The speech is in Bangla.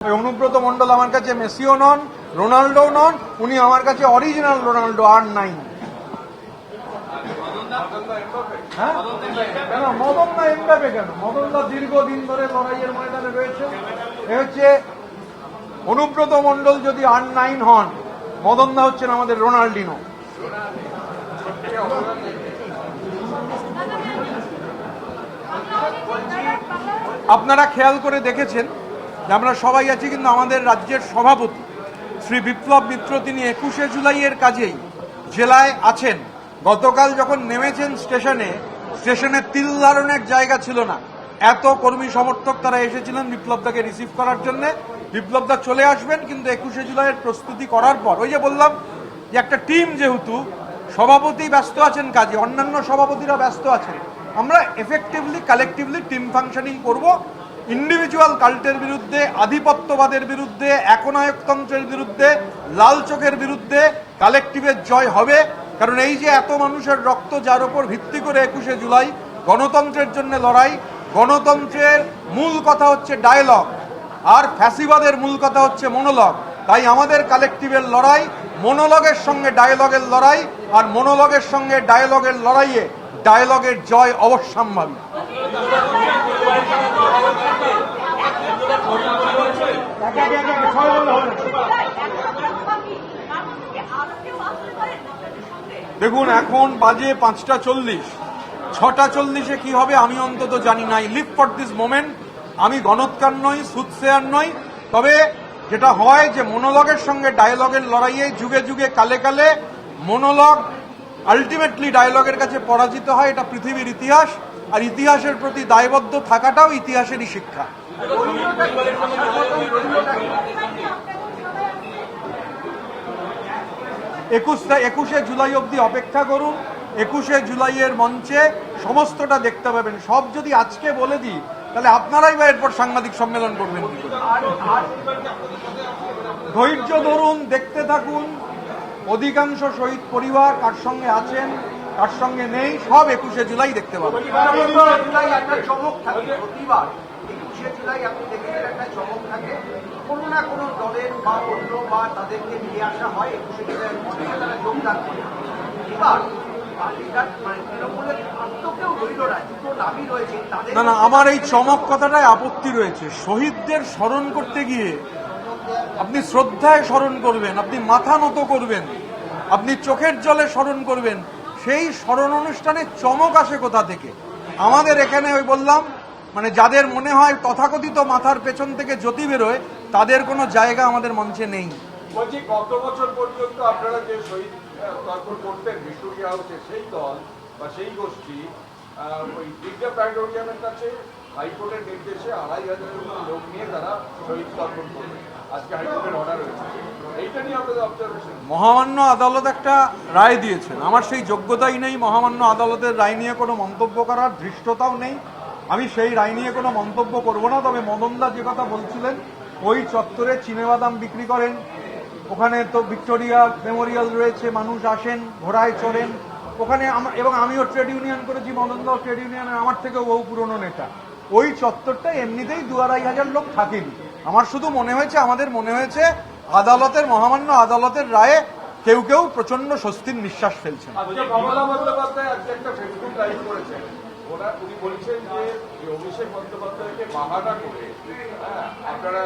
অনুব্রত মন্ডল আমার কাছে মেসিও নন, রোনাল্ডো নন, উনি আমার কাছে অরিজিনাল রোনাল্ডো R9। হ্যাঁ কেন মদনদা এমবাপে কেন? মদনদা দীর্ঘদিন ধরে লড়াইয়ের ময়দানে রয়েছে। এ হচ্ছে অনুব্রত মন্ডল যদি R9 হন, মদনদা হচ্ছেন আমাদের রোনাল্ডিনো। আপনারা খেয়াল করে দেখেছেন যে আমরা সবাই আছি, কিন্তু আমাদের রাজ্যের সভাপতি শ্রী বিপ্লব মিত্র তিনি 21শে জুলাইয়ের কাজেই জেলায় আছেন। গতকাল যখন নেমেছেন স্টেশনে তিল ধারণের জায়গা ছিল না, এত কর্মী সমর্থক তারা এসেছিলেন বিপ্লবদাকে রিসিভ করার জন্য। বিপ্লবদা চলে আসবেন, কিন্তু 21শে জুলাইয়ের প্রস্তুতি করার পর ওই যে বললাম যে একটা টিম, যেহেতু সভাপতি ব্যস্ত আছেন কাজে, অন্যান্য সভাপতিরা ব্যস্ত আছেন, আমরা এফেক্টিভলি কালেকটিভলি টিম ফাংশনিং করব। ইন্ডিভিজুয়াল কাল্টের বিরুদ্ধে, আধিপত্যবাদের বিরুদ্ধে, একনায়কতন্ত্রের বিরুদ্ধে, লাল চোখের বিরুদ্ধে কালেকটিভের জয় হবে। কারণ এই যে এত মানুষের রক্ত যার উপর ভিত্তি করে 21শে জুলাই গণতন্ত্রের জন্য লড়াই, গণতন্ত্রের মূল কথা হচ্ছে ডায়ালগ, আর ফ্যাসিবাদের মূল কথা হচ্ছে মনোলগ। তাই আমাদের কালেকটিভের লড়াই মনোলগের সঙ্গে ডায়ালগের লড়াই, আর মনোলগের সঙ্গে ডায়ালগের লড়াইয়ে ডায়ালগের জয় অবশ্যম্ভাবী। দেখুন, এখন বাজে 5:40, 6:40 কি হবে আমি অন্তত জানি না। Live for this moment. আমি গণৎকার নই, সুদশেয়ার নই, তবে যেটা হয় যে মনোলগের সঙ্গে ডায়ালগের লড়াইয়ে যুগে যুগে কালে কালে মনোলগ আলটিমেটলি ডায়ালগের কাছে পরাজিত হয়, এটা পৃথিবীর ইতিহাস। আর ইতিহাসের প্রতি দায়বদ্ধ থাকাটাও ইতিহাসেরই শিক্ষা। 21শে জুলাই অবধি অপেক্ষা করুন। 21শে জুলাইয়ের মঞ্চে সমস্তটা দেখতে পাবেন। সব যদি আজকে বলে দিই, তাহলে আপনারাই বা এরপর সাংবাদিক সম্মেলন করবেন কি করে? ধৈর্য ধরুন, দেখতে থাকুন। অধিকাংশ শহীদ পরিবার কার সঙ্গে আছেন, কার সঙ্গে নেই, সব 21শে জুলাই দেখতে পাবেন। চমক থাকে প্রতিবার। 21শে জুলাই আপনি দেখেছেন একটা চমক থাকে, কোনো না কোনো দলের বা অন্য বা তাদেরকে নিয়ে আসা হয় 21শে জুলাইয়ের মধ্যে, তারা যোগদান করে। এবার না না, আমার এই চমক কথাটায় আপত্তি রয়েছে। শহীদদের স্মরণ করতে গিয়ে আপনি শ্রদ্ধায় স্মরণ করবেন, আপনি মাথা নত করবেন, আপনি চোখের জলে স্মরণ করবেন, সেই স্মরণ অনুষ্ঠানে চমক আসে কোথা থেকে? আমাদের এখানে ওই বললাম, মানে যাদের মনে হয় তথাকথিত মাথার পেছন থেকে জ্যোতি বেরোয়, তাদের কোনো জায়গা আমাদের মঞ্চে নেই। বলছি, গত বছর পর্যন্ত আপনারা যে শহীদ তর্পণ করতেন ভিক্টোরিয়া হাউসে, সেই দল বা সেই গোষ্ঠী ওই বিজ্ঞা প্ল্যানেটোরিয়ামের কাছে হাইকোর্টের নির্দেশে 2,500 লোক নিয়ে তারা শহীদ তর্পণ করবে। আজকে হাইকোর্টের অর্ডার হয়েছে, এইটা নিয়ে আপনাদের অবজারভেশন? মহামান্য আদালত একটা রায় দিয়েছেন, আমার সেই যোগ্যতাই নেই মহামান্য আদালতের রায় নিয়ে কোনো মন্তব্য করার, ধৃষ্টতাও নেই। আমি সেই রায় নিয়ে কোনো মন্তব্য করব না। তবে মদনদা যে কথা বলছিলেন, ওই চত্বরে চিনেবাদাম বিক্রি করেন, ওখানে তো ভিক্টোরিয়া মেমোরিয়াল রয়েছে, মানুষ আসেন, ঘোড়ায় চড়েন ওখানে। এবং আমিও ট্রেড ইউনিয়ন করেছি, মদনদাও ট্রেড ইউনিয়নের আমার থেকেও বহু পুরনো নেতা। ওই চত্বরটা এমনিতেই 2-2,500 লোক থাকেনি। আমার শুধু মনে হয়েছে, আমাদের মনে হয়েছে আদালতের, মহামান্য আদালতের রায়ে কেউ কেউ প্রচন্ড স্বস্তির নিঃশ্বাস ফেলছেন। মমতা বন্দ্যোপাধ্যায় আজকে একটা ফেসবুক লাইভ করেছেন। উনি বলছেন যে অভিষেক বন্দ্যোপাধ্যায়কে বাহানা করে আপনারা